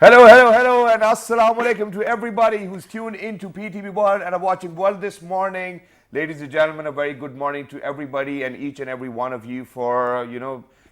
Hello, and assalamu alaikum to everybody who's tuned into PTV World and are watching World this morning. Ladies and gentlemen, a very good morning to everybody and each and every one of you for,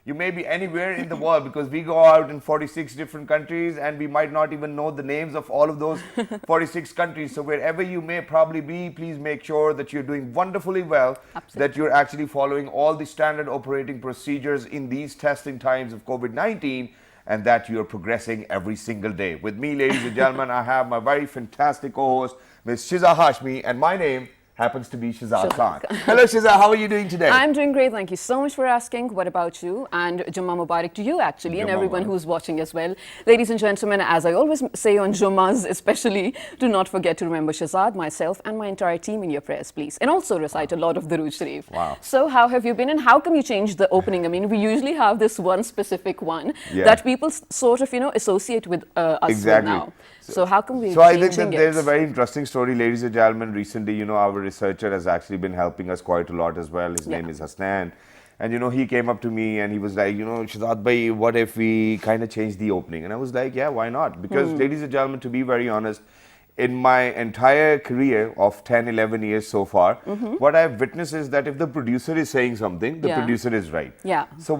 you may be anywhere in the world because we go out in 46 different countries and we might not even know the names of all of those 46 countries. So wherever you may probably be, please make sure that you're doing wonderfully well, Absolutely. that you're actually following all the standard operating procedures in these testing times of COVID-19, and that you're progressing every single day. With me, ladies and gentlemen, I have my very fantastic co-host, Ms. Shiza Hashmi, and my name happens to be Shazad Khan. Hello, Shiza. How are you doing today? I'm doing great. Thank you so much for asking. What about you? And Jummah Mubarak to you, actually, and Jummah everyone Mubarak. who's watching as well. Ladies and gentlemen, as I always say on Jummahs especially, do not forget to remember Shazad, myself, and my entire team in your prayers, please. And also recite a lot of Durood Sharif. Wow. So how have you been and how come you changed the opening? I mean, we usually have this one specific one that people sort of, associate with us with Exactly. now. So how come we're So I think changing that there's a it? very interesting story, ladies and gentlemen. Recently, our researcher has actually been helping us quite a lot as well. His name is Hasnan. And, he came up to me and he was like, Shazad bhai, what if we kind of change the opening? And I was like, yeah, why not? Because, ladies and gentlemen, to be very honest, in my entire career of 10, 11 years so far, what I've witnessed is that if the producer is saying something, the producer is right. Yeah. So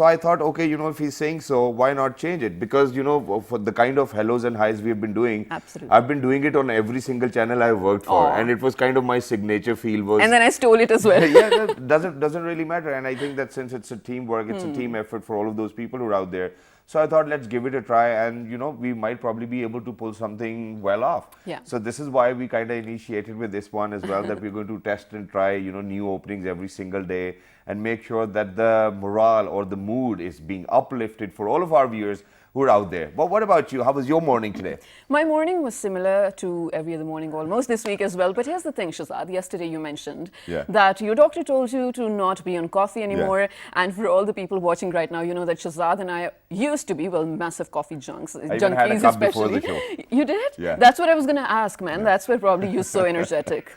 I thought, okay, if he's saying so, why not change it? Because, for the kind of hellos and highs we've been doing, Absolutely. I've been doing it on every single channel I've worked for. Aw. And it was kind of my signature feel was... And then I stole it as well. yeah, that doesn't really matter. And I think that since it's a teamwork, it's a team effort for all of those people who are out there. So I thought, let's give it a try, and we might probably be able to pull something well off. Yeah. So this is why we kind of initiated with this one as well, that we're going to test and try, new openings every single day, and make sure that the morale or the mood is being uplifted for all of our viewers who are out there. But what about you? How was your morning today? My morning was similar to every other morning almost this week as well. But here's the thing, Shazad. Yesterday you mentioned that your doctor told you to not be on coffee anymore. And for all the people watching right now, you know that Shazad and I used to be, massive coffee junkies, even had a cup before especially. the show. You did? Yeah. That's what I was going to ask, man. That's why probably you're so energetic.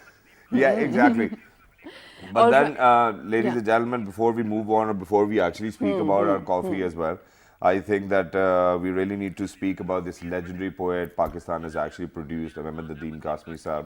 Yeah, exactly. But All then, ladies and gentlemen, before we move on or before we actually speak about our coffee as well, I think that we really need to speak about this legendary poet Pakistan has actually produced, Ahmeduddin Qasmi Saab.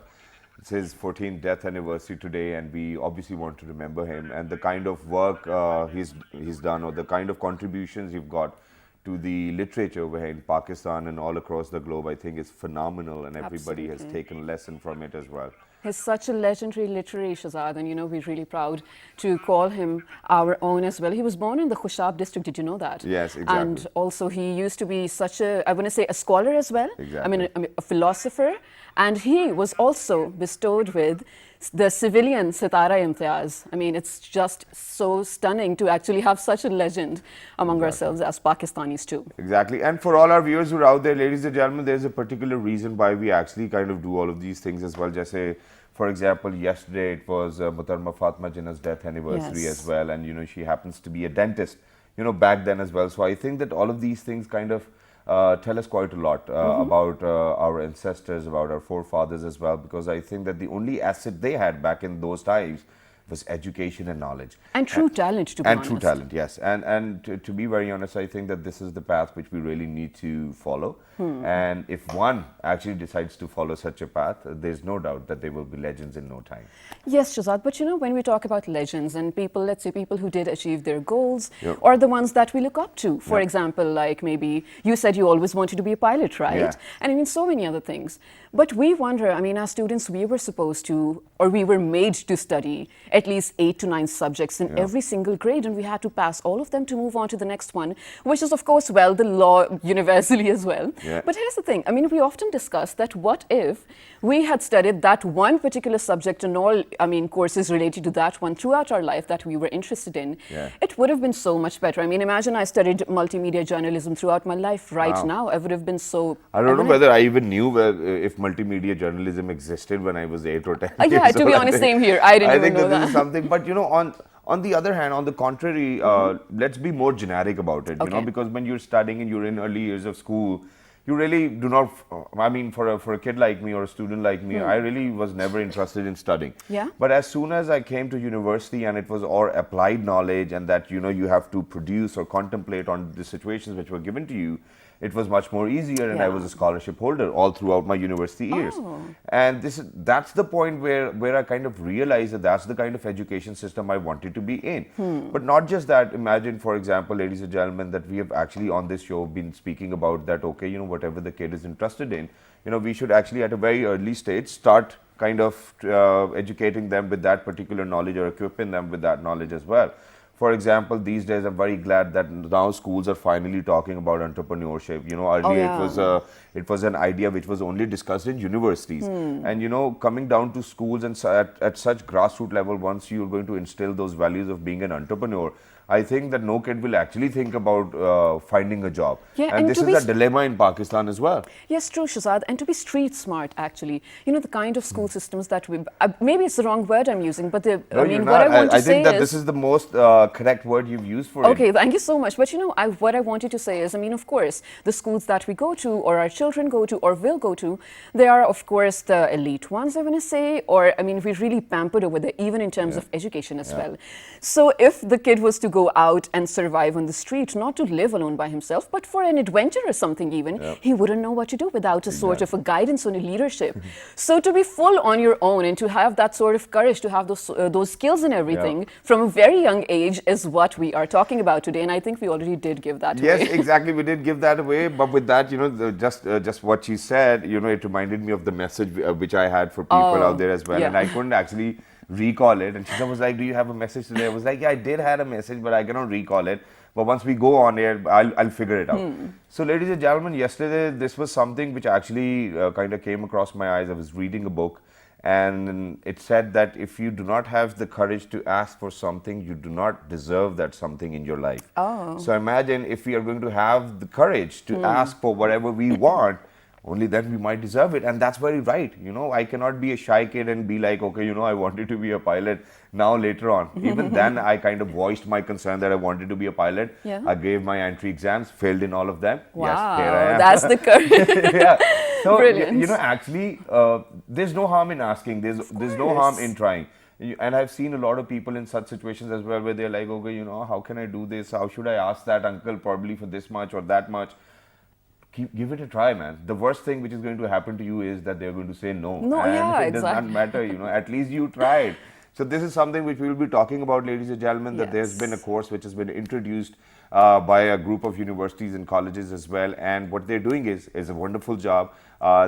It's his 14th death anniversary today, and we obviously want to remember him and the kind of work he's done, or the kind of contributions he's got to the literature over here in Pakistan and all across the globe. I think is phenomenal, and everybody has taken a lesson from it as well. He's such a legendary literary Shazad, and we're really proud to call him our own as well. He was born in the Khushab district, did you know that? Yes, exactly. And also he used to be such a, I want to say, a scholar as well. Exactly. I mean, a philosopher. And he was also bestowed with the civilian Sitara Imtiaz. I mean, it's just so stunning to actually have such a legend among ourselves as Pakistanis too. Exactly. And for all our viewers who are out there, ladies and gentlemen, there's a particular reason why we actually kind of do all of these things as well. Just say, for example, yesterday it was Muhtarma Fatma Jinnah's death anniversary as well. And, she happens to be a dentist, back then as well. So I think that all of these things kind of tell us quite a lot about our ancestors, about our forefathers as well, because I think that the only asset they had back in those times was education and knowledge. And true talent, to be honest. And true talent, yes. And to be very honest, I think that this is the path which we really need to follow. And if one actually decides to follow such a path, there's no doubt that they will be legends in no time. Yes, Shazad, but when we talk about legends and people, let's say people who did achieve their goals, or the ones that we look up to, for example, like maybe you said you always wanted to be a pilot, right? Yeah. And I mean, so many other things. But we wonder, I mean, as students, we were supposed to, or we were made to study at least 8 to 9 subjects in every single grade, and we had to pass all of them to move on to the next one, which is, of course, the law universally as well. Yeah. But here's the thing, I mean, we often discuss that what if we had studied that one particular subject and all, courses related to that one throughout our life that we were interested in, it would have been so much better. I mean, imagine I studied multimedia journalism throughout my life right now. I would have been so... I don't know whether I even knew if multimedia journalism existed when I was 8 or 10 years yeah, to be old. honest, same here. I didn't even know that. that. This is something, but on the other hand, on the contrary, let's be more generic about it, because when you're studying and you're in early years of school, you really do not, for a kid like me or a student like me, I really was never interested in studying. Yeah. But as soon as I came to university and it was all applied knowledge, and that, you have to produce or contemplate on the situations which were given to you, it was much more easier, and I was a scholarship holder all throughout my university years. And that's the point where I kind of realized that that's the kind of education system I wanted to be in. But not just that. Imagine, for example, ladies and gentlemen, that we have actually on this show been speaking about that, okay, you know, whatever the kid is interested in, you know, we should actually at a very early stage start kind of educating them with that particular knowledge, or equipping them with that knowledge as well. For example, these days I'm very glad that now schools are finally talking about entrepreneurship. You know, earlier it was an idea which was only discussed in universities. And you know, coming down to schools and at such grassroots level, once you're going to instill those values of being an entrepreneur, I think that no kid will actually think about finding a job. And this is a dilemma in Pakistan as well. Yes, true, Shazad. And to be street smart, actually. You know, the kind of school systems that we... maybe it's the wrong word I'm using, but what I want to say is... I think that this is the most correct word you've used for it. Okay, thank you so much. But you know, what I wanted to say is, I mean, of course, the schools that we go to, or our children go to, or will go to, they are, of course, the elite ones, I want to say. Or, I mean, we're really pampered over there, even in terms of education as well. So if the kid was to go out and survive on the street, not to live alone by himself, but for an adventure or something even, he wouldn't know what to do without a sort of a guidance or a leadership. So to be full on your own and to have that sort of courage, to have those skills and everything from a very young age is what we are talking about today. And I think we already did give that away. Yes, exactly. We did give that away. But with that, you know, just what she said, you know, it reminded me of the message which I had for people out there as well. And I couldn't actually recall it, and she was like, do you have a message today? I was like, yeah, I did have a message, but I cannot recall it. But once we go on air, I'll figure it out. So ladies and gentlemen, yesterday this was something which actually kind of came across my eyes. I was reading a book, and it said that if you do not have the courage to ask for something, you do not deserve that something in your life. So imagine if we are going to have the courage to ask for whatever we want, only then we might deserve it. And that's very right. You know, I cannot be a shy kid and be like, okay, you know, I wanted to be a pilot. Now later on, even then I kind of voiced my concern that I wanted to be a pilot. I gave my entry exams, failed in all of them. Wow, yes, here I am. That's the courage. So, brilliant. you know, actually, there's no harm in asking. There's no harm in trying. And I've seen a lot of people in such situations as well, where they're like, okay, you know, how can I do this? How should I ask that uncle probably for this much or that much? Give it a try, man. The worst thing which is going to happen to you is that they're going to say no. And it does not matter, you know, at least you tried. So this is something which we will be talking about, ladies and gentlemen, that there's been a course which has been introduced by a group of universities and colleges as well. And what they're doing is a wonderful job.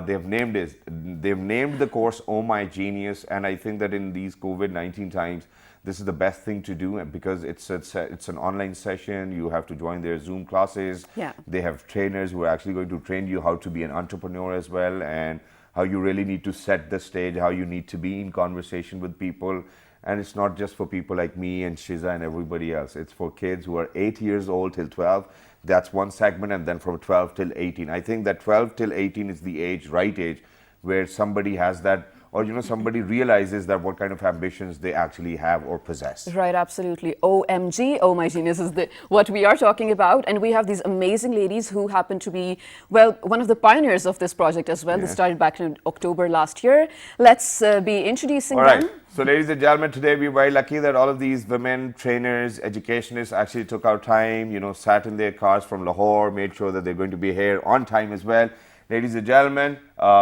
They've named the course Oh My Genius. And I think that in these COVID-19 times, this is the best thing to do, because it's an online session. You have to join their Zoom classes. They have trainers who are actually going to train you how to be an entrepreneur as well, and how you really need to set the stage, how you need to be in conversation with people. And it's not just for people like me and Shiza and everybody else. It's for kids who are 8 years old till 12. That's one segment. And then from 12 till 18. I think that 12 till 18 is the right age, where somebody has that, or, you know, somebody realizes that what kind of ambitions they actually have or possess. Right, absolutely. OMG, Oh My Genius is what we are talking about. And we have these amazing ladies who happen to be, well, one of the pioneers of this project as well. They started back in October last year. Let's be introducing them. So ladies and gentlemen, today we're very lucky that all of these women, trainers, educationists actually took our time, you know, sat in their cars from Lahore, made sure that they're going to be here on time as well. Ladies and gentlemen,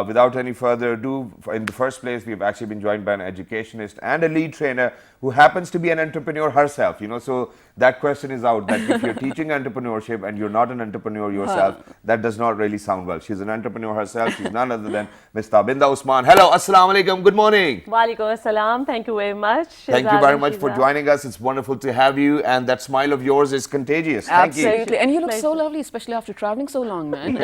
without any further ado, in the first place, we've actually been joined by an educationist and a lead trainer who happens to be an entrepreneur herself. You know, so that question is out, that if you're teaching entrepreneurship and you're not an entrepreneur yourself, that does not really sound well. She's an entrepreneur herself. She's none other than Ms. Tabinda Usman. Hello, assalamu alaikum. Good morning. Walaikum assalam. Thank you very much. Thank you very much for joining us. It's wonderful to have you, and that smile of yours is contagious. Thank you. Absolutely. And you look so lovely, especially after traveling so long, man.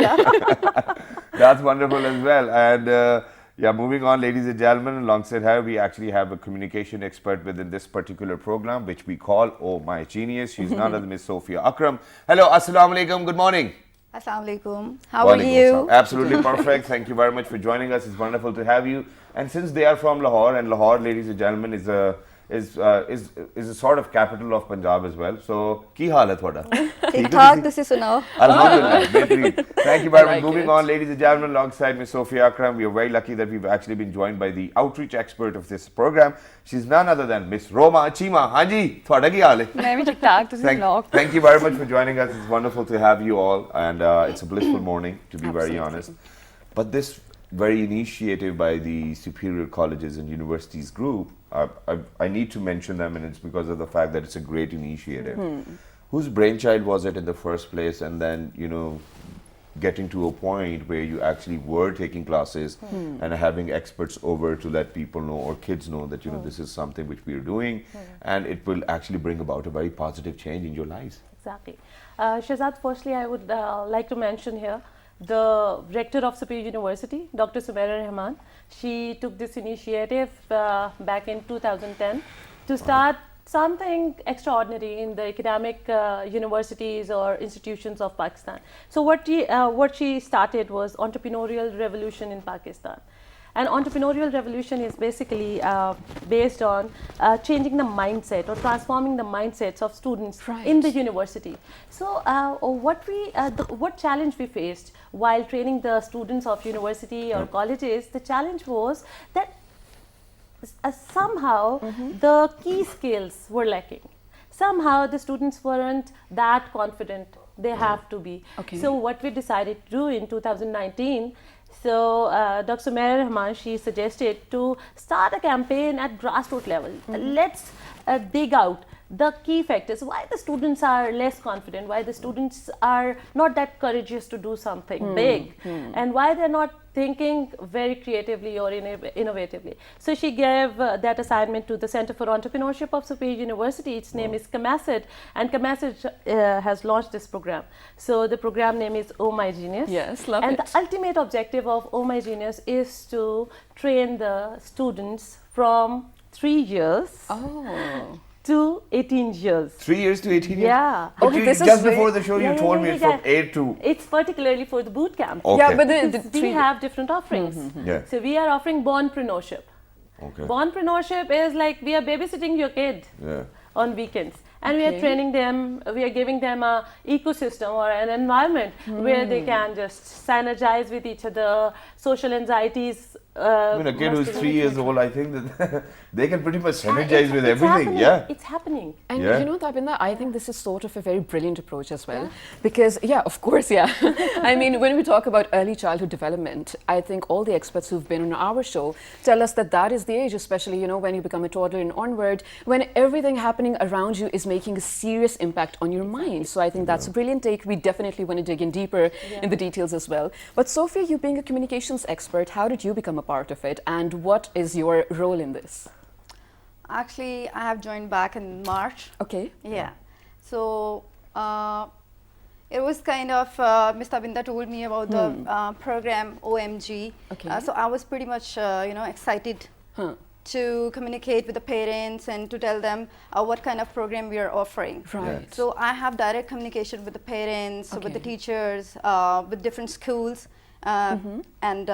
That's wonderful as well. And yeah, moving on, ladies and gentlemen, alongside her, we actually have a communication expert within this particular program, which we call Oh My Genius. She's none other than Miss Sophia Akram. Hello, assalamu alaikum. Good morning. Assalamu alaikum. How are you? Absolutely perfect. Thank you very much for joining us. It's wonderful to have you. And since they are from Lahore, and Lahore, ladies and gentlemen, is is a sort of capital of Punjab as well. So, ki haal hai thoda? ठीक ठाक तुसी सुनाओ Alhamdulillah. Great. Thank you very much. like Moving it. on, ladies and gentlemen, alongside Ms. Sophia Akram, we are very lucky that we've actually been joined by the outreach expert of this program. She's none other than Miss Roma Achima. Hanji, thoda ki haal hai? मैं भी ठीक ठाक तुसी सुनाओ Thank you very much for joining us. It's wonderful to have you all, and it's a blissful morning, to be very honest. But this very initiative by the Superior Colleges and Universities group, I need to mention them, and it's because of the fact that it's a great initiative. Whose brainchild was it in the first place, and then, getting to a point where you actually were taking classes and having experts over to let people know or kids know that this is something which we are doing, and it will actually bring about a very positive change in your lives. Exactly. Shahzad, firstly, I would like to mention here the rector of Superior University, Dr. Sumaira Rahman. She took this initiative back in 2010 to start something extraordinary in the academic universities or institutions of Pakistan. So what she started was Entrepreneurial Revolution in Pakistan. And Entrepreneurial Revolution is basically based on changing the mindset or transforming the mindsets of students in the university. So what challenge we faced while training the students of university or colleges, the challenge was that somehow the key skills were lacking. Somehow the students weren't that confident they have to be. So what we decided to do in 2019, so Dr. Sumaira Rahman, she suggested to start a campaign at grassroots level. Let's dig out the key factors, why the students are less confident, why the students are not that courageous to do something big, and why they're not thinking very creatively or innovatively. So she gave that assignment to the Center for Entrepreneurship of Superior University. Its name is CAMASID, and CAMASID has launched this program. So the program name is Oh My Genius. Yes, love and it. The ultimate objective of Oh My Genius is to train the students from 3 years to 18 years. 3 years to 18 years? Yeah. But Okay, you, this is just very- before the show, you told me it's from 8 to... It's particularly for the boot camp. Okay. Yeah, but We have different offerings. Yeah. So we are offering bornpreneurship. Okay. Bornpreneurship is like we are babysitting your kid Yeah. on weekends. And we are training them, we are giving them a ecosystem or an environment where they can just synergize with each other, social anxieties. I mean, a kid who's 3 years old, I think that they can pretty much synergize with everything. Happening. Yeah. It's happening. And Yeah. Tabinda, I think this is sort of a very brilliant approach as well. Because, of course, I mean, when we talk about early childhood development, I think all the experts who've been on our show tell us that that is the age, especially, when you become a toddler and onward, when everything happening around you is making a serious impact on your mind. So I think that's a brilliant take. We definitely want to dig in deeper in the details as well. But Sophia, you being a communications expert, how did you become a part of it? And what is your role in this? Actually, I have joined back in March. Okay. Yeah. So it was kind of Ms. Tabinda told me about the program OMG. Okay. So I was pretty much excited to communicate with the parents and to tell them what kind of program we are offering. Right. So I have direct communication with the parents, with the teachers, with different schools, and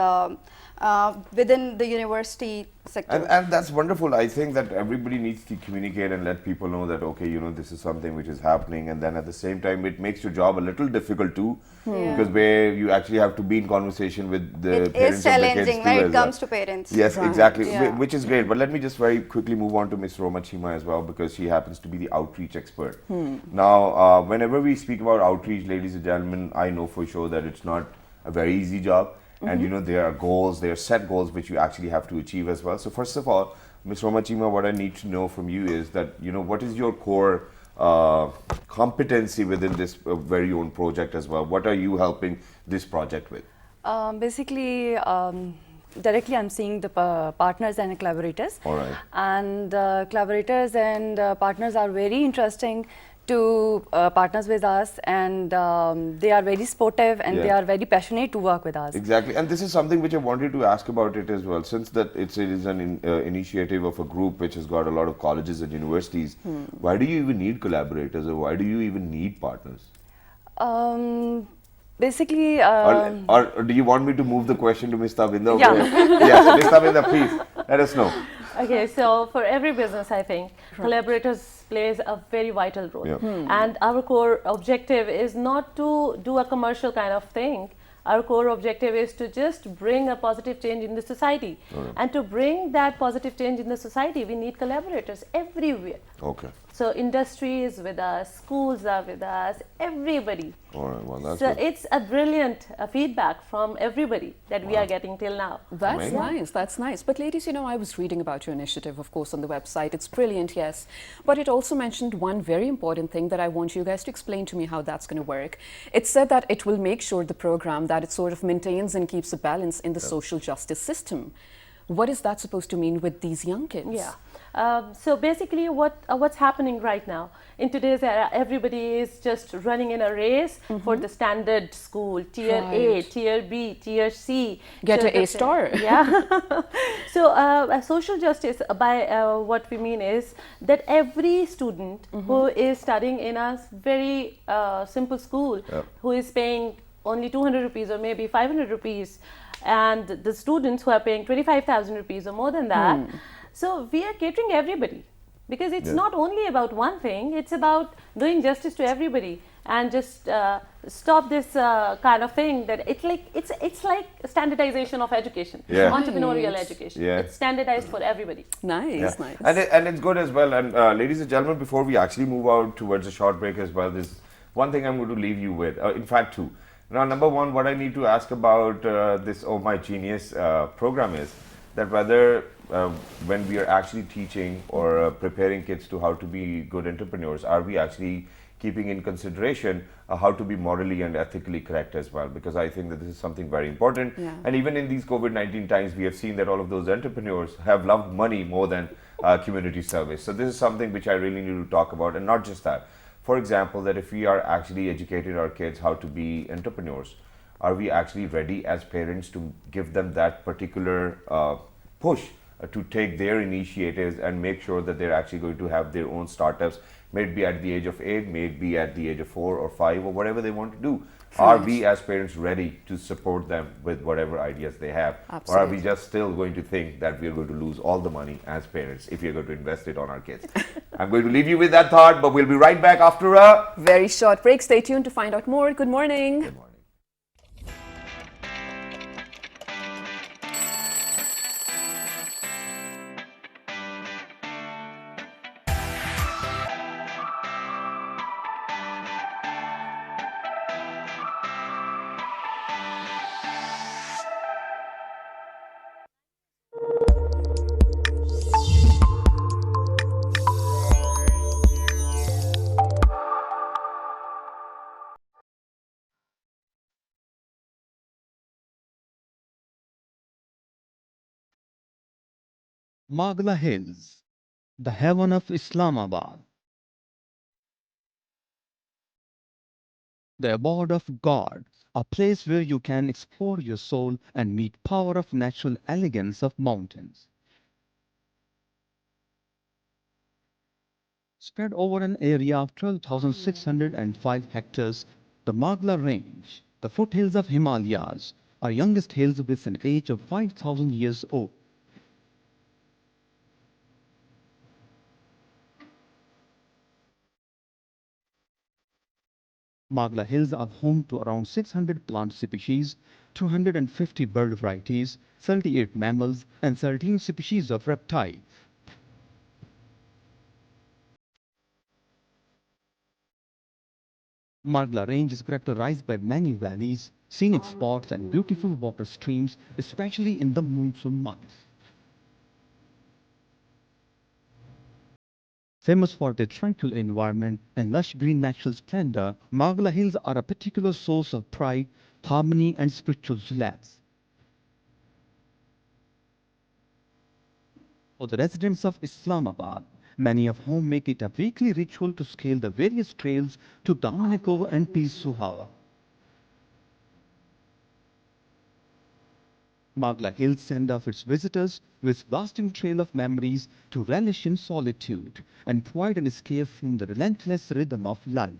within the university sector. And that's wonderful. I think that everybody needs to communicate and let people know that, okay, this is something which is happening. And then at the same time, it makes your job a little difficult too. Because where you actually have to be in conversation with the It parents is of the kids challenging too when as it comes to parents. Yes, Right. exactly, Yeah. which is great. But let me just very quickly move on to Ms. Roma Chima as well, because she happens to be the outreach expert. Now, whenever we speak about outreach, ladies and gentlemen, I know for sure that it's not a very easy job. And there are goals, there are set goals which you actually have to achieve as well. So first of all, Ms. Roma Chima, what I need to know from you is that, what is your core competency within this very own project as well? What are you helping this project with? Basically, directly I'm seeing the partners and collaborators. All right. And collaborators and partners are very interesting to partners with us, and they are very sportive and they are very passionate to work with us. Exactly, and this is something which I wanted to ask about it as well. Since that it is an initiative of a group which has got a lot of colleges and universities, why do you even need collaborators, or why do you even need partners? Basically, Or do you want me to move the question to Ms. Tabinda? Yeah. Yes, Ms. Tabinda, please let us know. Okay, so for every business, I think collaborators plays a very vital role. Yeah. And our core objective is not to do a commercial kind of thing. Our core objective is to just bring a positive change in the society. And to bring that positive change in the society, we need collaborators everywhere. Okay. So industry is with us, schools are with us, everybody. All right. Well, that's So good. it's a brilliant feedback from everybody that we are getting till now. That's Amazing. nice. That's nice. But ladies, I was reading about your initiative, of course, on the website. It's brilliant, yes. But it also mentioned one very important thing that I want you guys to explain to me how that's going to work. It said that it will make sure the program that it sort of maintains and keeps a balance in the social justice system. What is that supposed to mean with these young kids? Yeah. So basically, what's happening right now in today's era? Everybody is just running in a race for the standard school, tier A, Right. tier B, tier C. Get So a A that's it. star. Yeah. So social justice, by what we mean is that every student who is studying in a very simple school, who is paying only 200 rupees or maybe 500 rupees, and the students who are paying 25,000 rupees or more than that. So we are catering everybody, because it's not only about one thing, it's about doing justice to everybody and just stop this kind of thing that it's like standardization of education, Yeah. entrepreneurial Nice. education. Yeah. It's standardized for everybody. Nice, nice. And it's good as well. And ladies and gentlemen, before we actually move out towards a short break as well, there's one thing I'm going to leave you with. In fact, two. Now, number one, what I need to ask about this Oh My Genius program is that whether when we are actually teaching or preparing kids to how to be good entrepreneurs, are we actually keeping in consideration how to be morally and ethically correct as well? Because I think that this is something very important. Yeah. And even in these COVID-19 times, we have seen that all of those entrepreneurs have loved money more than community service. So this is something which I really need to talk about. And not just that. For example, that if we are actually educating our kids how to be entrepreneurs, are we actually ready as parents to give them that particular push to take their initiatives and make sure that they're actually going to have their own startups, maybe at the age of 8, maybe at the age of 4 or 5 or whatever they want to do? Are we as parents ready to support them with whatever ideas they have? Or are we just still going to think that we're going to lose all the money as parents if we're going to invest it on our kids? I'm going to leave you with that thought, but we'll be right back after a Very short break. Stay tuned to find out more. Good morning. Good morning. Margalla Hills, the heaven of Islamabad, the abode of God, a place where you can explore your soul and meet power of natural elegance of mountains. Spread over an area of 12,605 hectares, the Margalla Range, the foothills of Himalayas, are youngest hills with an age of 5,000 years old. Margalla Hills are home to around 600 plant species, 250 bird varieties, 38 mammals, and 13 species of reptiles. Margalla Range is characterized by many valleys, scenic spots, and beautiful water streams, especially in the monsoon months. Famous for their tranquil environment and lush green natural splendor, Margalla Hills are a particular source of pride, harmony, and spiritual relax. For the residents of Islamabad, many of whom make it a weekly ritual to scale the various trails to Damaneko and Peace Suhala. Margalla Hills send off its visitors with lasting trail of memories to relish in solitude and provide an escape from the relentless rhythm of life.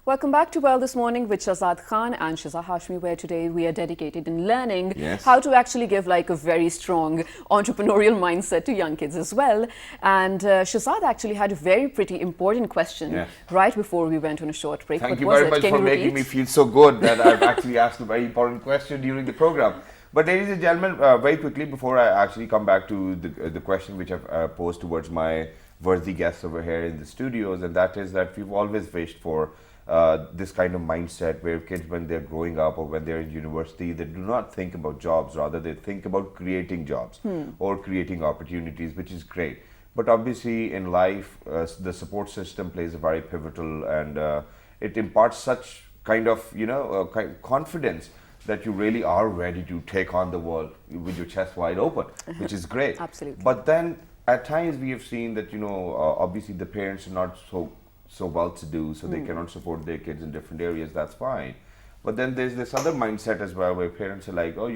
Welcome back to Well This Morning with Shahzad Khan and Shiza Hashmi, where today we are dedicated in learning how to actually give like a very strong entrepreneurial mindset to young kids as well. And Shahzad actually had a very pretty important question right before we went on a short break. Thank you very much for making me feel so good that I've actually asked a very important question during the program. But ladies and gentlemen, very quickly before I actually come back to the question which I've posed towards my worthy guests over here in the studios, and that is that we've always wished for this kind of mindset where kids, when they're growing up or when they're in university, they do not think about jobs, rather they think about creating jobs or creating opportunities, which is great. But obviously in life, the support system plays a very pivotal, and it imparts such kind of, confidence that you really are ready to take on the world with your chest wide open, which is great. Absolutely. But then at times we have seen that, obviously the parents are not so well to do, so they cannot support their kids in different areas. That's fine. But then there's this other mindset as well, where parents are like, oh,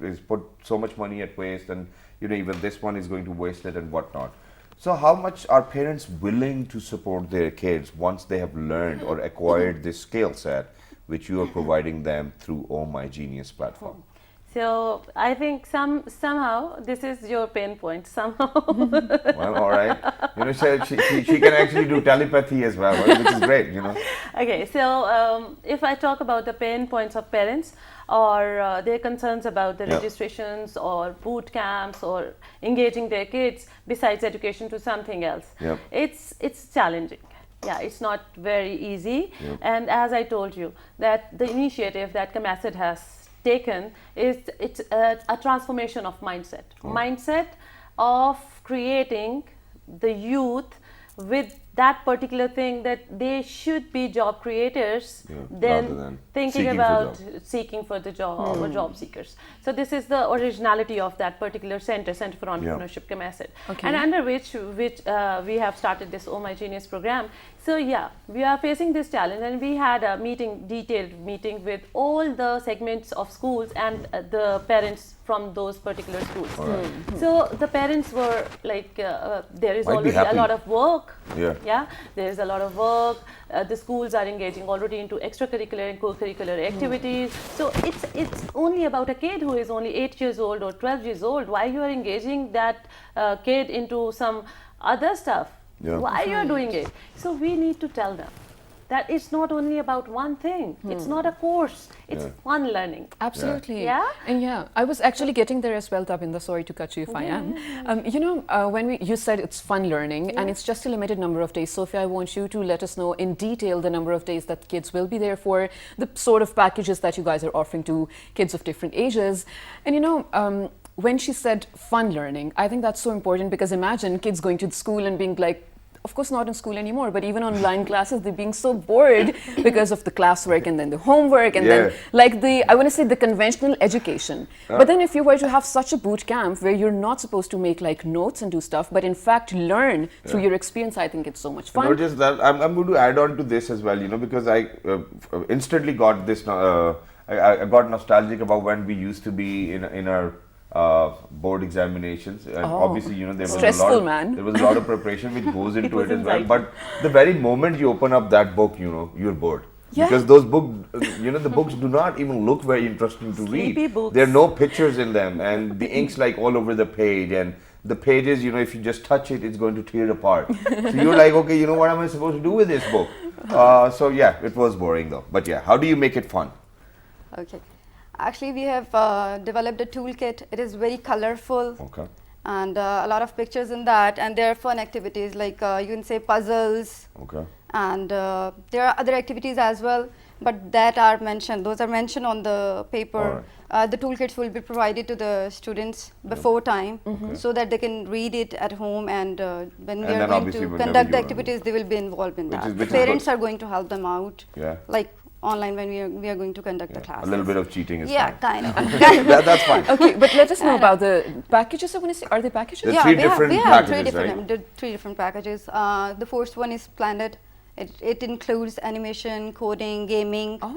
he's put so much money at waste, and even this one is going to waste it and whatnot. So how much are parents willing to support their kids once they have learned or acquired this skill set which you are providing them through Oh My Genius platform? So I think somehow this is your pain point somehow. Well, all right. She can actually do telepathy as well, which is great. Okay, so if I talk about the pain points of parents or their concerns about the registrations or boot camps or engaging their kids besides education to something else, it's challenging. Yeah, it's not very easy. And as I told you, that the initiative that Camasset has taken it's a transformation of mindset of creating the youth with that particular thing, that they should be job creators than thinking about seeking for the job or job seekers. So this is the originality of that particular Center for Entrepreneurship, Camasset, and under which we have started this Oh My Genius program. So we are facing this challenge, and we had a detailed meeting with all the segments of schools and the parents from those particular schools. So the parents were like, there is already a lot of work. There is a lot of work. The schools are engaging already into extracurricular and co-curricular activities. So it's only about a kid who is only 8 years old or 12 years old. Why you are engaging that kid into some other stuff? Why you are doing it? So we need to tell them that it's not only about one thing. It's not a course. It's fun learning. Absolutely. And I was actually getting there as well, Tabinda. Sorry to cut you if I am. When you said it's fun learning and it's just a limited number of days. Sophia, I want you to let us know in detail the number of days that kids will be there for, the sort of packages that you guys are offering to kids of different ages. And when she said fun learning, I think that's so important, because imagine kids going to the school and being like, of course not in school anymore, but even online classes, they're being so bored because of the classwork and then the homework and then like the conventional education. But then if you were to have such a boot camp where you're not supposed to make like notes and do stuff, but in fact learn through your experience, I think it's so much fun. Not just that, I'm going to add on to this as well, because I instantly got this, I got nostalgic about when we used to be in our board examinations, and obviously there was stressful, there was a lot of preparation which goes into it as well. But the very moment you open up that book, you're bored. Because those books, the books do not even look very interesting to read. Books. There are no pictures in them, and the ink's like all over the page, and the pages, if you just touch it, it's going to tear apart. So you're like, okay, what am I supposed to do with this book? So it was boring though. But how do you make it fun? Okay. Actually, we have developed a toolkit. It is very colorful, and a lot of pictures in that, and there are fun activities like you can say puzzles, and there are other activities as well, but those are mentioned on the paper. The toolkits will be provided to the students before time, so that they can read it at home, and when we are going to conduct the activities, they will be involved in that. The parents are going to help them out, like online when we are going to conduct the class. A little bit of cheating is fine. Kind of. That's fine. Okay, but let us know about the packages. I want to say, are they packages? There's three different packages, three different packages. The first one is Splendid. It includes animation, coding, gaming. So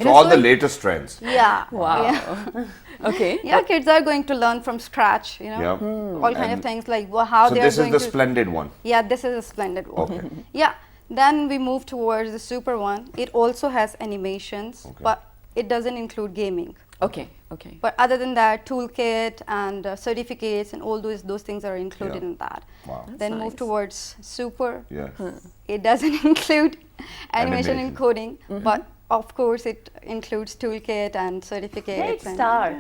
all the latest trends. Wow. Okay. Kids are going to learn from scratch, all kind of things like how so they are going to. So this is the Splendid one. This is a Splendid one. Okay. Then we move towards the super one. It also has animations, but it doesn't include gaming. Okay, okay. But other than that, toolkit and certificates and all those things are included in that. Wow. Then That's move nice. towards super. Yeah. It doesn't include animation and Animation. coding, but of course it includes toolkit and certificates. Great and star.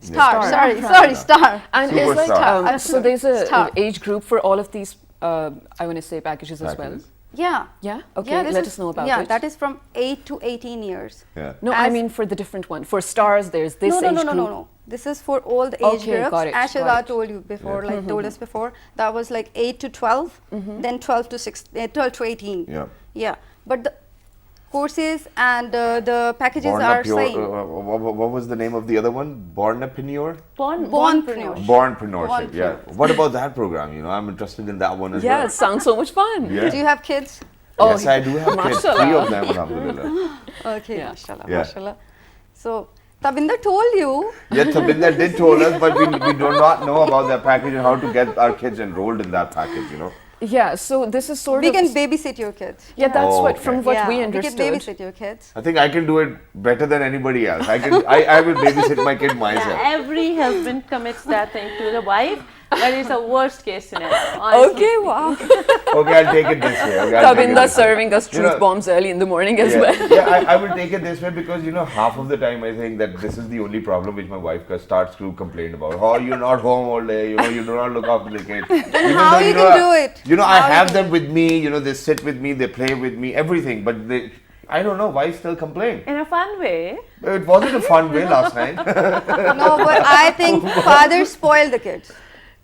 Star. Star. Sorry, star. And is like, Superstar. so there's a Star. age group for all of these, I want to say packages as well. Packages. Yeah. Yeah? Okay, Yeah, this let is- us know about yeah, it. that is from 8 to 18 years. Yeah. No, I As- mean for the different one. For stars, there's this No, age no, no, group. no. This is for all the age Okay, groups. got it, As got Shahzad it. told you before, like told us before, that was like 8 to 12, then 12 to 18. Yeah. Yeah, but the courses and the packages Born are up your, same. what was the name of the other one? Bornpreneur? Bornpreneur. Bornpreneurship, yeah. Bornpreneur. What about that program? You know, I'm interested in that one as Yeah, well. it sounds so much fun. Yeah. Do you have kids? Oh, Yes, I do have kids. 3 mashallah. of them, alhamdulillah. Okay, Yeah. mashallah, Yeah. mashallah. So, Tabinder told you. Yeah, Tabinder did told us, but we do not know about that package and how to get our kids enrolled in that package, you know. Yeah, so this is sort We of... can babysit your kids. yeah, that's Oh, what, okay. from what Yeah, we can understood. babysit your kids. I think I can do it better than anybody else. I will babysit my kid myself. Every husband commits that thing to the wife. That is a worst case scenario. honestly Okay, speaking. wow. Okay, I'll take it this way. Okay, I'll take it Tabinda this way. serving us You truth know, bombs early in the morning as Yeah, well. yeah, I will take it this way because, you know, half of the time I think that this is the only problem which my wife starts to complain about. Oh, you're not home all day, you know, you do not look after the kids. Even how though, you know, can do it? You know, How I you have can- them with me, you know, they sit with me, they play with me, everything, but they, I don't know, why still complain? In a fun way. It wasn't a fun way last night. No, but I think fathers spoil the kids.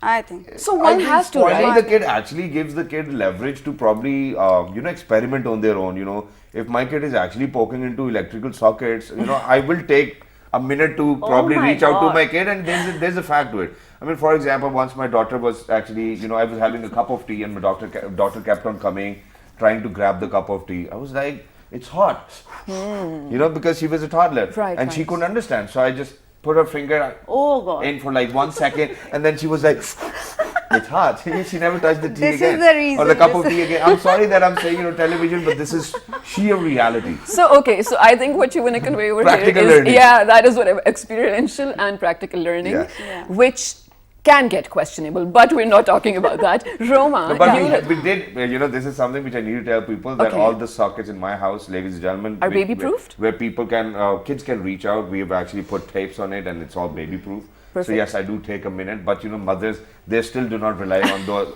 I think. So one has to, Spoiling right? the kid actually gives the kid leverage to probably, you know, experiment on their own. You know, if my kid is actually poking into electrical sockets, you know, I will take a minute to probably my reach out to God. my kid, and there's a fact to it. I mean, for example, once my daughter was actually, you know, I was having a cup of tea, and my daughter kept on coming, trying to grab the cup of tea. I was like, it's hot, you know, because she was a toddler, Right, and she right. couldn't understand. So I just put her finger Oh God. in for like 1 second, and then she was like, it's hot. She never touched the tea This is again. the reason, Or the cup this of tea again. I'm sorry that I'm saying, you know, television, but this is sheer reality. So, okay, so I think what you want to convey over Practical here is, learning. yeah, that is what experiential and practical learning, Yeah. Yeah. which can get questionable, but we're not talking about that. Roma, But you we did, you know, this is something which I need to tell people that Okay. all the sockets in my house, ladies and gentlemen, Are we- baby-proofed? Where people can, kids can reach out. We have actually put tapes on it, and it's all baby-proof. So Perfect. yes, I do take a minute, but you know, mothers, they still do not rely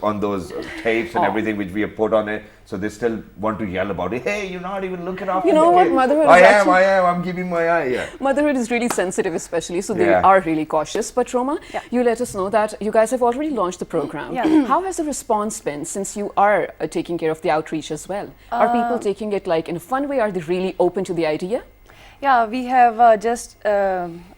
on those tapes and Oh. everything which we have put on it. So they still want to yell about it. Hey, you're not even looking after You know the what, kid. motherhood I is am. actually- I'm keeping my eye. Yeah. motherhood is really sensitive, especially, so they Yeah. are really cautious. But Roma, Yeah. you let us know that you guys have already launched the program. Yeah. How has the response been since you are taking care of the outreach as well? Are people taking it like in a fun way? Are they really open to the idea? Yeah, we have just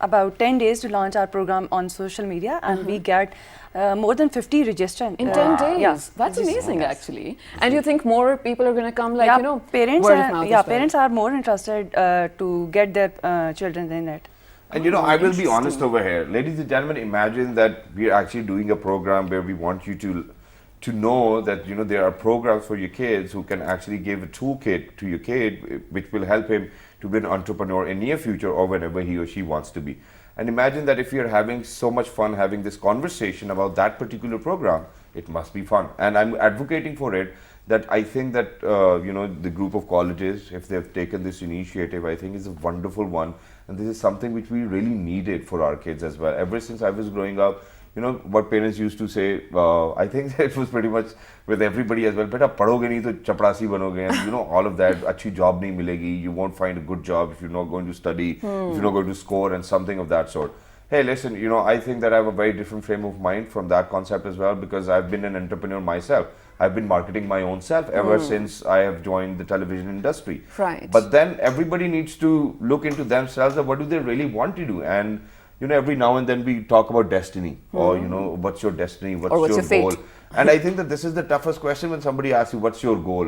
about 10 days to launch our program on social media, and we get more than 50 registrants. In 10 days? Yeah, That's regist- amazing, actually. And you think more people are going to come, like, yeah, you know, parents word of are, mouth yeah, as well? parents are more interested to get their children in it. And you know, I will be honest over here. Ladies and gentlemen, imagine that we are actually doing a program where we want you to know that, you know, there are programs for your kids who can actually give a toolkit to your kid which will help him to be an entrepreneur in near future or whenever he or she wants to be. And imagine that if you're having so much fun having this conversation about that particular program, it must be fun. And I'm advocating for it, that I think that, you know, the group of colleges, if they've taken this initiative, I think is a wonderful one. And this is something which we really needed for our kids as well. Ever since I was growing up, you know, what parents used to say, I think it was pretty much with everybody as well, beta padhoge nahi to chaprasi banoge, and you know, all of that, achhi job nahi milegi, you won't find a good job if you're not going to study, if you're not going to score, and something of that sort. Hey, listen, you know, I think that I have a very different frame of mind from that concept as well, because I've been an entrepreneur myself. I've been marketing my own self ever since I have joined the television industry. Right. But then everybody needs to look into themselves and what do they really want to do. And you know, every now and then we talk about destiny, or you know, what's your destiny, what's your fate. goal. And I think that this is the toughest question when somebody asks you, what's your goal?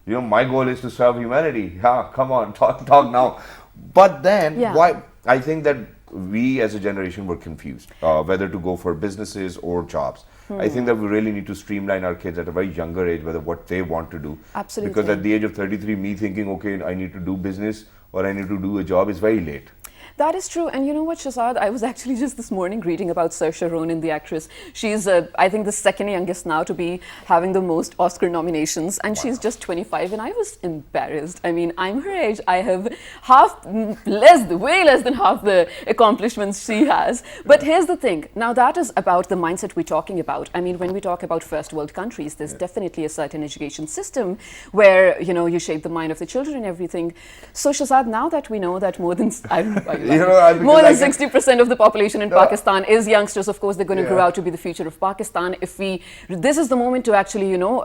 You know, my goal is to serve humanity. Yeah, come on, talk now. But then, Yeah. why? I think that we as a generation were confused whether to go for businesses or jobs. I think that we really need to streamline our kids at a very younger age, whether what they want to do. Absolutely. Because at the age of 33, me thinking, okay, I need to do business or I need to do a job is very late. That is true. And you know what, Shazad? I was actually just this morning reading about Saoirse Ronan, the actress. She's, I think, the second youngest now to be having the most Oscar nominations. And she's just 25. And I was embarrassed. I mean, I'm her age. I have way less than half the accomplishments she has. But here's the thing. Now, that is about the mindset we're talking about. I mean, when we talk about first world countries, there's definitely a certain education system where, you know, you shape the mind of the children and everything. So, Shazad, now that we know that more than, more than 60% of the population in Pakistan is youngsters. Of course, they're going to grow out to be the future of Pakistan. This is the moment to actually, you know,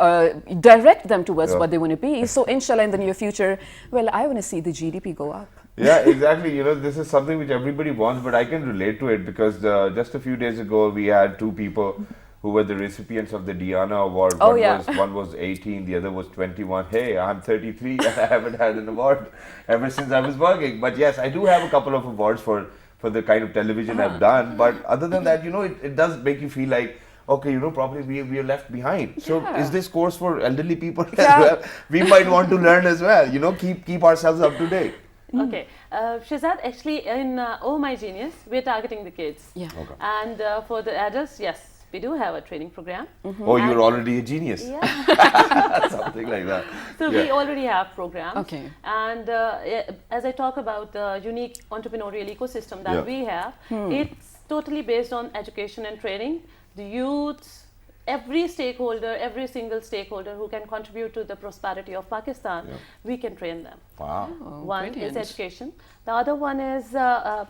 direct them towards what they want to be. So, inshallah, in the near future, well, I want to see the GDP go up. Yeah, exactly. You know, this is something which everybody wants, but I can relate to it because just a few days ago, we had two people who were the recipients of the Diana Award. One was 18, the other was 21. Hey, I'm 33 and I haven't had an award ever since I was working. But yes, I do have a couple of awards for the kind of television I've done. But other than that, you know, it does make you feel like, okay, you know, probably we are left behind. So is this course for elderly people as well? We might want to learn as well, you know, keep ourselves up to date. Okay, Shazad, actually in Oh My Genius, we're targeting the kids. Yeah. Okay. And for the adults, yes, we do have a training program. Oh, you're already a genius. Yeah. Something like that. So we already have programs. Okay. And as I talk about the unique entrepreneurial ecosystem that we have, it's totally based on education and training. The youths, every stakeholder, every single stakeholder who can contribute to the prosperity of Pakistan, we can train them. Wow. One is education. The other one is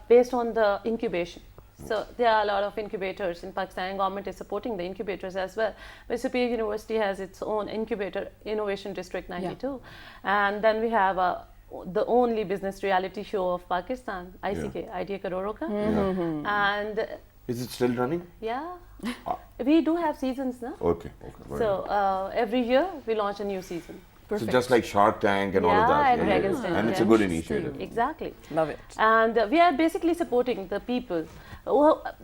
based on the incubation. So there are a lot of incubators in Pakistan, and government is supporting the incubators as well. But Superior University has its own incubator, Innovation District 92. And then we have the only business reality show of Pakistan, ICK, Idea Karoro Ka. And is it still running? yeah, we do have seasons now. Okay. So every year we launch a new season. Perfect. So just like Shark Tank and all of that. And Dragon's Den. And it's a good initiative. Exactly. Love it. And we are basically supporting the people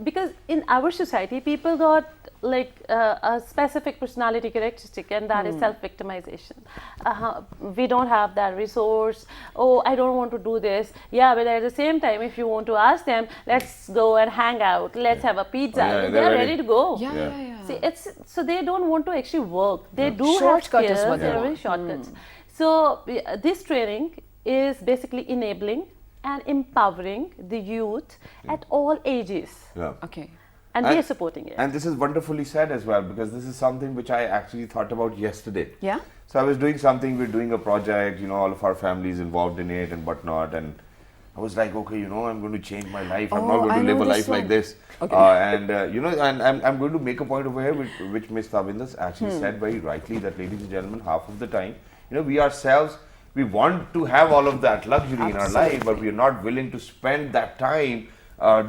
because in our society, people got like a specific personality characteristic, and that is self-victimization. We don't have that resource. Oh, I don't want to do this. Yeah, but at the same time, if you want to ask them, let's go and hang out, let's have a pizza, they're ready to go. See, so they don't want to actually work. They do Shortcut have is skills, what they they're very want. shortcuts. So this training is basically enabling and empowering the youth at all ages. Yeah. Okay. And we are supporting it. And this is wonderfully said as well, because this is something which I actually thought about yesterday. Yeah. So I was doing something, we're doing a project, you know, all of our families involved in it and whatnot, and I was like, okay, you know, I'm going to change my life. I'm not going to live a life like this. Okay. You know, and I'm going to make a point over here, which Ms. Tavindas actually said very rightly, that ladies and gentlemen, half of the time, you know, we ourselves, we want to have all of that luxury in our life, but we are not willing to spend that time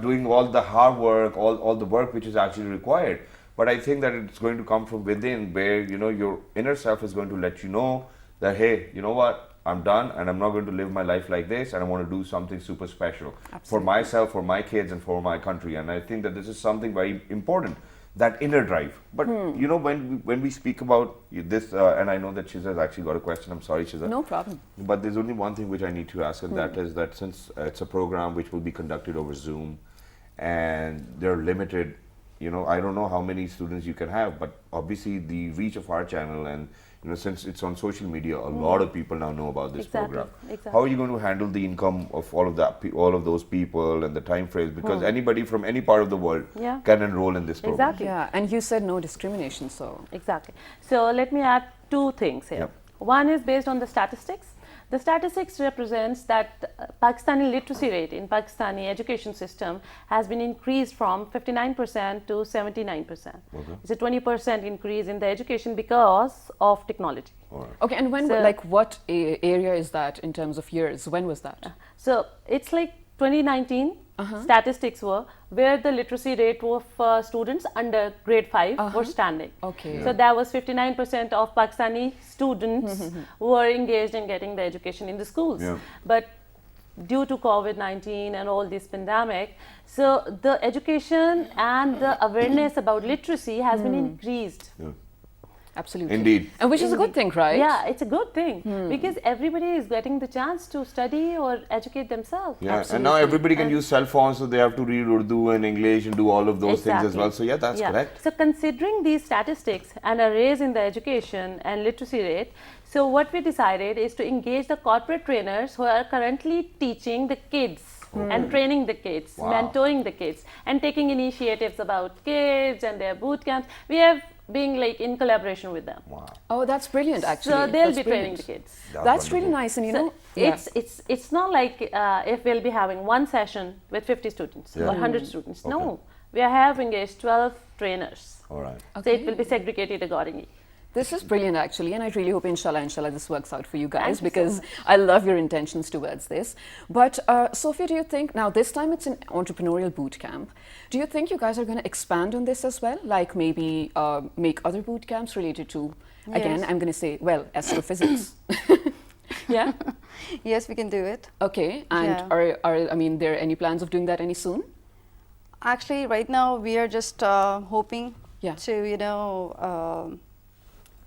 doing all the hard work, all the work which is actually required. But I think that it's going to come from within, where, you know, your inner self is going to let you know that, hey, you know what, I'm done and I'm not going to live my life like this, and I want to do something super special for myself, for my kids, and for my country. And I think that this is something very important, that inner drive. But you know, when we speak about this, and I know that Shizad's actually got a question. I'm sorry, Shizad. No problem. But there's only one thing which I need to ask, and that is that since it's a program which will be conducted over Zoom, and they're limited, you know, I don't know how many students you can have, but obviously the reach of our channel, and you know, since it's on social media, a lot of people now know about this program. Exactly. How are you going to handle the income of all of that, all of those people, and the time frames? Because anybody from any part of the world can enroll in this program. Exactly. Yeah, and you said no discrimination, so. Exactly. So let me add two things here. One is based on the statistics. The statistics represents that Pakistani literacy rate in Pakistani education system has been increased from 59% to 79%. It's a 20% increase in the education because of technology. Okay, and when, So- like, what area is that in terms of years? When was that? So it's like 2019 statistics were where the literacy rate of students under grade 5 were standing. Okay. So that was 59% of Pakistani students who were engaged in getting the education in the schools. But due to COVID-19 and all this pandemic. So the education and the awareness about literacy has been increased. Absolutely. Indeed. And which is a good thing, right? Yeah, it's a good thing because everybody is getting the chance to study or educate themselves. Yeah, and now everybody can use cell phones, so they have to read Urdu and English and do all of those things as Exactly. well. So yeah, that's correct. So considering these statistics and a raise in the education and literacy rate, so what we decided is to engage the corporate trainers who are currently teaching the kids and training the kids, mentoring the kids, and taking initiatives about kids and their boot camps. We have been like in collaboration with them. Wow. Oh, that's brilliant, actually. So they'll That's be training the brilliant. kids. That's really nice, and you know, It's not like if we'll be having one session with 50 students or 100 students. No, we are having 12 trainers. All right. So it will be segregated accordingly. This is brilliant, actually, and I really hope, inshallah, this works out for you guys, Thank you so because I love your intentions towards this. But Sophia, do you think, now this time it's an entrepreneurial boot camp, do you think you guys are going to expand on this as well? Like maybe make other boot camps related to, again, I'm going to say, well, astrophysics. Yeah? Yes, we can do it. Okay, and I mean, there any plans of doing that any soon? Actually, right now we are just hoping to,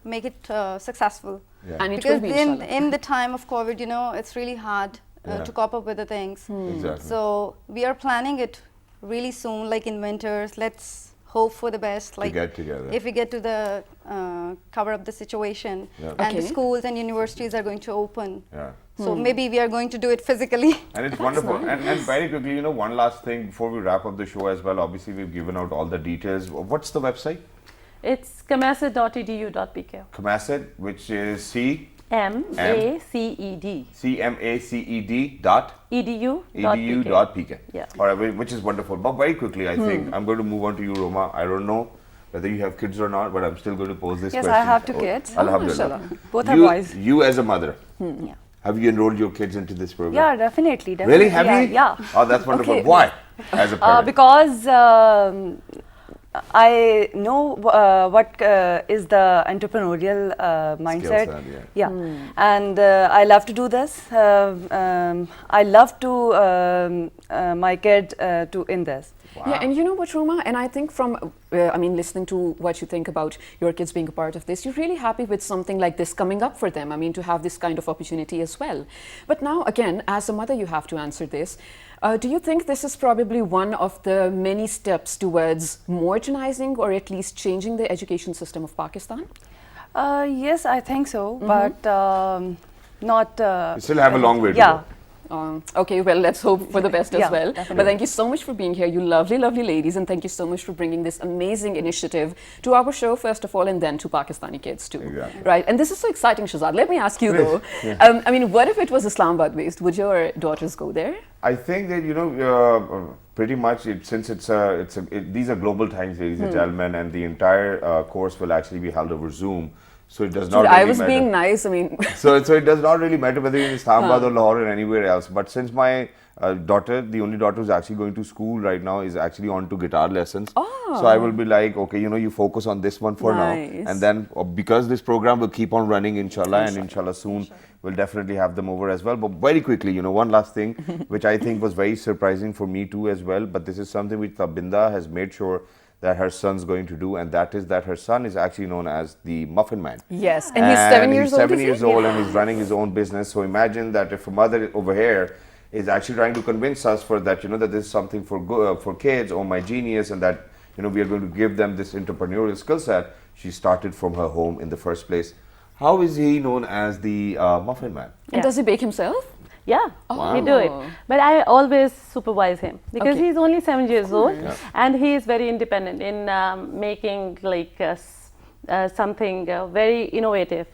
make it successful. Yeah. And it Because will be, inshallah. in the time of COVID, it's really hard to cope up with the things. Exactly. So we are planning it really soon, like in winters. Let's hope for the best. Like get together. if we get to the cover up the situation, Yeah. and the Okay. schools and universities are going to open. Yeah. So maybe we are going to do it physically. And it's wonderful. And very quickly, one last thing before we wrap up the show as well. Obviously, we've given out all the details. What's the website? It's camaced.edu.pk. Camaced, which is MACED. CMACED dot edu.pk. Yeah. All right, which is wonderful. But very quickly, I think I'm going to move on to you, Roma. I don't know whether you have kids or not, but I'm still going to pose this Yes, question. I have two kids. Alhamdulillah. Both are boys. You as a mother, Yeah. have you enrolled your kids into this program? Yeah, definitely. Really? Have yeah, you? Yeah. Oh, that's wonderful. Okay. Why? As a parent? Because I know what is the entrepreneurial mindset. set, Yeah, and I love to do this. I love to my kid to in this. Yeah, and you know what, Roma? And I think from, listening to what you think about your kids being a part of this, you're really happy with something like this coming up for them. I mean, to have this kind of opportunity as well. But now, again, as a mother, you have to answer this. Do you think this is probably one of the many steps towards modernizing or at least changing the education system of Pakistan? Yes, I think so, but not. You still have a long way to yeah. go. Okay, well, let's hope for the best as Yeah, well. definitely. But thank you so much for being here, you lovely, lovely ladies, and thank you so much for bringing this amazing initiative to our show, first of all, and then to Pakistani kids too. Exactly. Right, and this is so exciting, Shahzad. Let me ask you though, what if it was Islamabad based? Would your daughters go there? I think that pretty much since these are global times, ladies and gentlemen, and the entire course will actually be held over Zoom. So it does not. Dude, really I was matter. being nice. So it does not really matter whether you're in Islamabad or Lahore or anywhere else. But since my daughter, the only daughter who's actually going to school right now, is actually on to guitar lessons. So I will be like, okay, you focus on this one for now, and then because this program will keep on running, inshallah, and inshallah soon we'll definitely have them over as well. But very quickly, one last thing, which I think was very surprising for me too as well. But this is something which Tabinda has made sure that her son's going to do, and that is that her son is actually known as the Muffin Man. Yes, and he's 7 years old. He's 7 years old, and he's running his own business. So imagine that if a mother over here is actually trying to convince us that that this is something for kids, or my Genius, and that we are going to give them this entrepreneurial skill set. She started from her home in the first place. How is he known as the Muffin Man? And does he bake himself? Yeah, we do it. But I always supervise him because he's only 7 years old, and he is very independent in making something very innovative.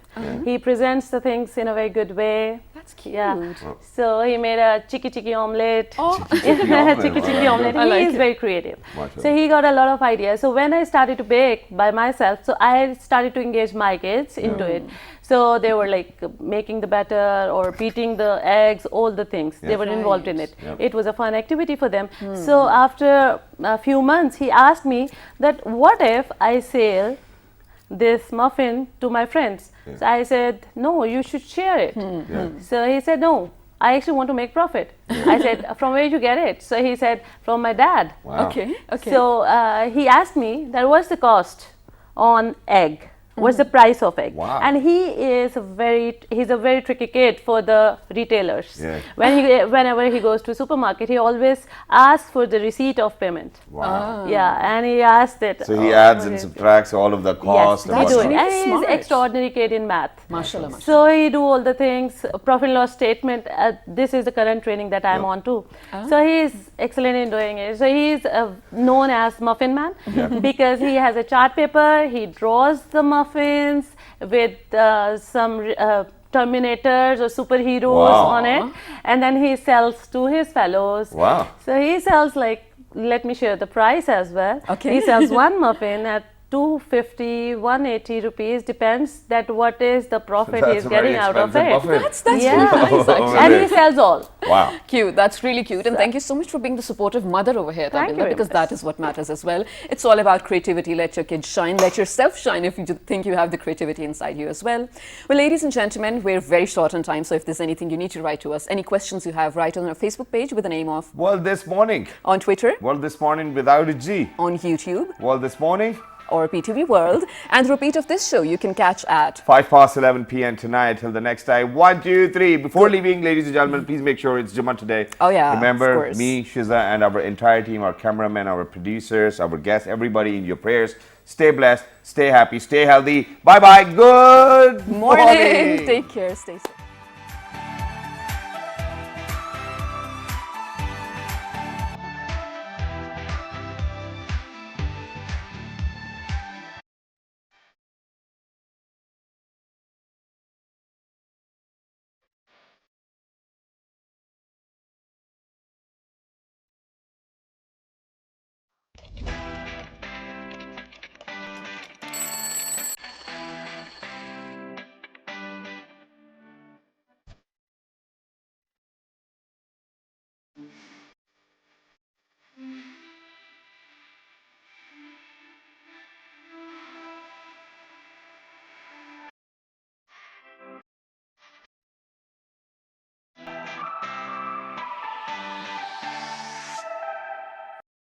He presents the things in a very good way. That's cute. Yeah. So he made a chiki omelette. Chiki Omelette. I like He is it. very creative. Mashallah. So he got a lot of ideas. So when I started to bake by myself, so I started to engage my kids into it. So they were like making the batter or beating the eggs, all the things. They were involved in it. It was a fun activity for them. So after a few months, he asked me that what if I sell this muffin to my friends? So I said, no, you should share it. So he said, no, I actually want to make profit. I said, from where did you get it? So he said, from my dad. Wow. Okay. So he asked me that what's the cost on egg? What's the price of egg? Wow. And he's a very tricky kid for the retailers. Yeah. Whenever he goes to supermarket, he always asks for the receipt of payment. Wow. Yeah, and he asked it. So he adds and subtracts all of the cost. Yes, and he do it. whatnot. And he's Smart. extraordinary kid in math. Mashallah, mashallah. So he do all the things, profit and loss statement. This is the current training that I'm on too. So he's excellent in doing it. So he's known as Muffin Man because he has a chart paper. He draws the muffins with some Terminators or superheroes on it, and then he sells to his fellows. Wow. So he sells like, let me share the price as well. Okay. He sells one muffin at 250, 180 rupees, depends that what is the profit That's he's a very getting out of expensive it. muffin. That's Yeah. really nice, actually. And he sells all. Wow. Cute. That's really cute. And thank you so much for being the supportive mother over here, Thank you Tabitha, very because much. that is what matters as well. It's all about creativity. Let your kids shine. Let yourself shine if you think you have the creativity inside you as well. Well, ladies and gentlemen, we're very short on time, so if there's anything you need to write to us, any questions you have, write on our Facebook page with the name of, Well, this morning. on Twitter, Well, this morning without a G. on YouTube, Well, this morning. or PTV World. And the repeat of this show you can catch at 11 p.m. tonight. Till the next time. 1, 2, 3. Before leaving, ladies and gentlemen, please make sure it's Jummah today. Oh, yeah, of Remember, course. me, Shiza, and our entire team, our cameramen, our producers, our guests, everybody in your prayers. Stay blessed, stay happy, stay healthy. Bye bye. Good morning. Take care. Stay safe.